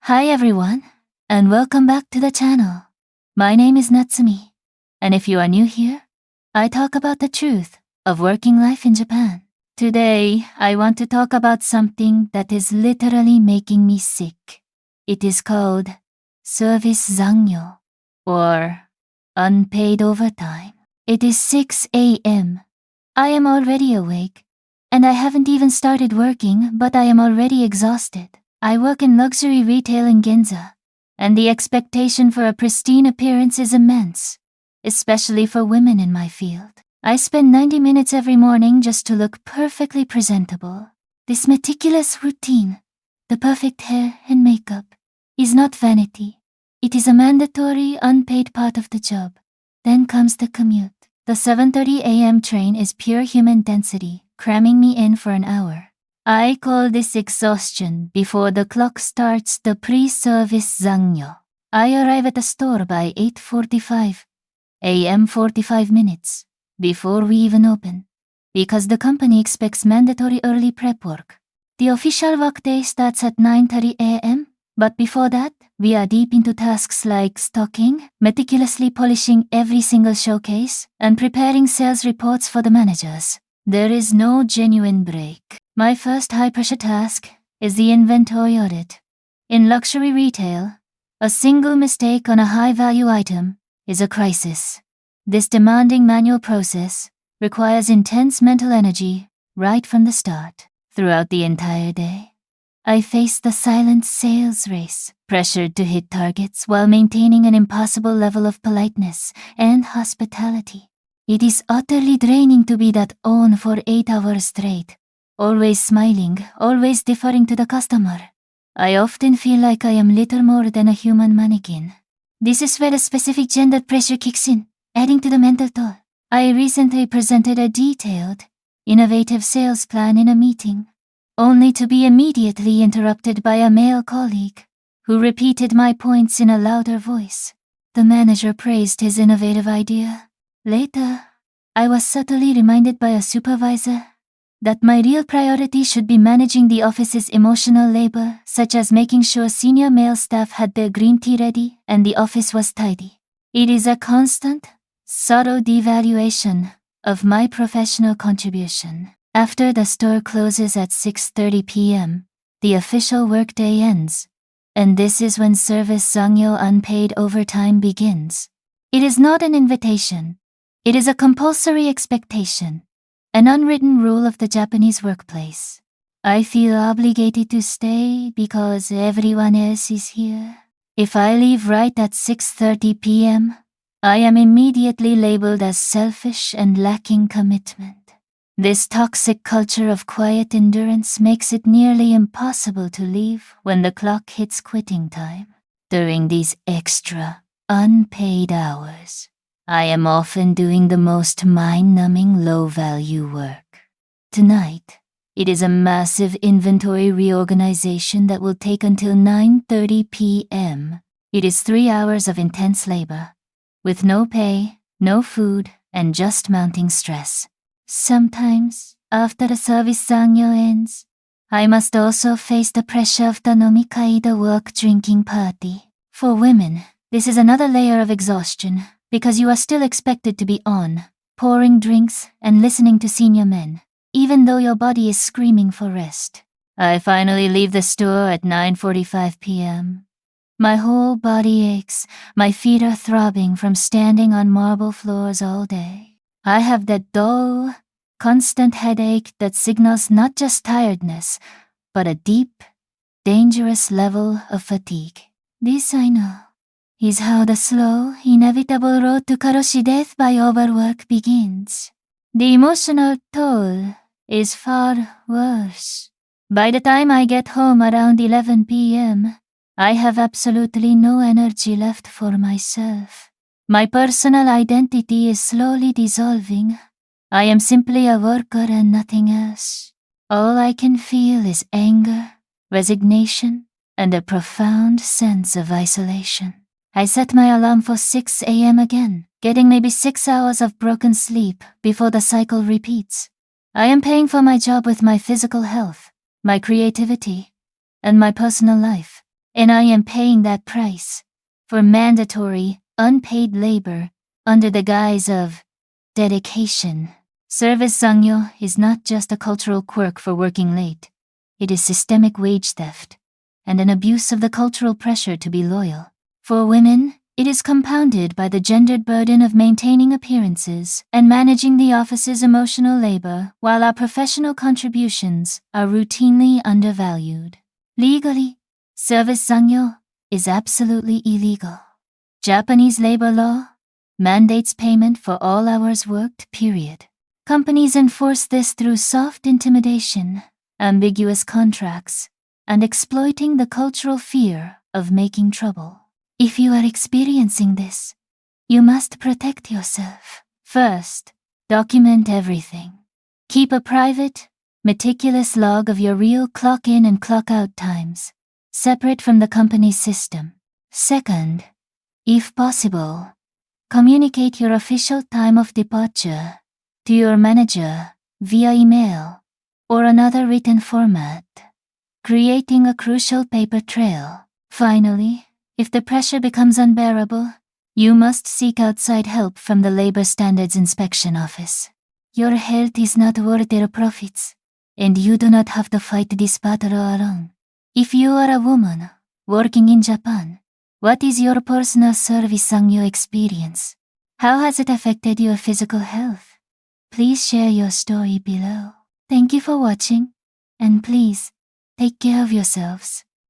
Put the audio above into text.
Hi everyone, and welcome back to the channel. My name is Natsumi, and if you are new here, I talk about the truth of working life in Japan. Today, I want to talk about something that is literally making me sick. It is called Service Zangyō, or Unpaid Overtime. It is 6 a.m. I am already awake, and I haven't even started working, but I am already exhausted. I work in luxury retail in Ginza, and the expectation for a pristine appearance is immense, especially for women in my field. I spend 90 minutes every morning just to look perfectly presentable. This meticulous routine, the perfect hair and makeup, is not vanity. It is a mandatory, unpaid part of the job. Then comes the commute. The 7:30 a.m. train is pure human density, cramming me in for an hour. I call this exhaustion before the clock starts the pre-service Zangyo. I arrive at the store by 8:45 a.m. 45 minutes before we even open, because the company expects mandatory early prep work. The official workday starts at 9:30 a.m., but before that, we are deep into tasks like stocking, meticulously polishing every single showcase, and preparing sales reports for the managers. There is no genuine break. My first high-pressure task is the inventory audit. In luxury retail, a single mistake on a high-value item is a crisis. This demanding manual process requires intense mental energy right from the start. Throughout the entire day, I face the silent sales race, pressured to hit targets while maintaining an impossible level of politeness and hospitality. It is utterly draining to be that on for 8 hours straight, always smiling, always deferring to the customer. I often feel like I am little more than a human mannequin. This is where the specific gender pressure kicks in, adding to the mental toll. I recently presented a detailed, innovative sales plan in a meeting, only to be immediately interrupted by a male colleague, who repeated my points in a louder voice. The manager praised his innovative idea. Later, I was subtly reminded by a supervisor that my real priority should be managing the office's emotional labor, such as making sure senior male staff had their green tea ready and the office was tidy. It is a constant, subtle devaluation of my professional contribution. After the store closes at 6:30 p.m., the official workday ends, and this is when Service Zangyō Unpaid Overtime begins. It is not an invitation. It is a compulsory expectation, an unwritten rule of the Japanese workplace. I feel obligated to stay because everyone else is here. If I leave right at 6:30 p.m., I am immediately labeled as selfish and lacking commitment. This toxic culture of quiet endurance makes it nearly impossible to leave when the clock hits quitting time. During these extra, unpaid hours, I am often doing the most mind-numbing low-value work. Tonight, it is a massive inventory reorganization that will take until 9:30 p.m. It is 3 hours of intense labor, with no pay, no food, and just mounting stress. Sometimes, after the service Zangyo ends, I must also face the pressure of the nomikai, the work drinking party. For women, this is another layer of exhaustion, because you are still expected to be on, pouring drinks and listening to senior men, even though your body is screaming for rest. I finally leave the store at 9:45 p.m. My whole body aches, my feet are throbbing from standing on marble floors all day. I have that dull, constant headache that signals not just tiredness, but a deep, dangerous level of fatigue. This I know is how the slow, inevitable road to Karoshi death by overwork begins. The emotional toll is far worse. By the time I get home around 11 p.m., I have absolutely no energy left for myself. My personal identity is slowly dissolving. I am simply a worker and nothing else. All I can feel is anger, resignation, and a profound sense of isolation. I set my alarm for 6 a.m. again, getting maybe 6 hours of broken sleep before the cycle repeats. I am paying for my job with my physical health, my creativity, and my personal life. And I am paying that price for mandatory, unpaid labor under the guise of dedication. Service Zangyō is not just a cultural quirk for working late. It is systemic wage theft and an abuse of the cultural pressure to be loyal. For women, it is compounded by the gendered burden of maintaining appearances and managing the office's emotional labor, while our professional contributions are routinely undervalued. Legally, Service Zangyō is absolutely illegal. Japanese labor law mandates payment for all hours worked, period. Companies enforce this through soft intimidation, ambiguous contracts, and exploiting the cultural fear of making trouble. If you are experiencing this, you must protect yourself. First, document everything. Keep a private, meticulous log of your real clock-in and clock-out times, separate from the company's system. Second, if possible, communicate your official time of departure to your manager via email or another written format, creating a crucial paper trail. Finally, if the pressure becomes unbearable, you must seek outside help from the Labor Standards Inspection Office. Your health is not worth their profits, and you do not have to fight this battle alone. If you are a woman working in Japan, what is your personal Service Zangyō experience? How has it affected your physical health? Please share your story below. Thank you for watching, and please, take care of yourselves.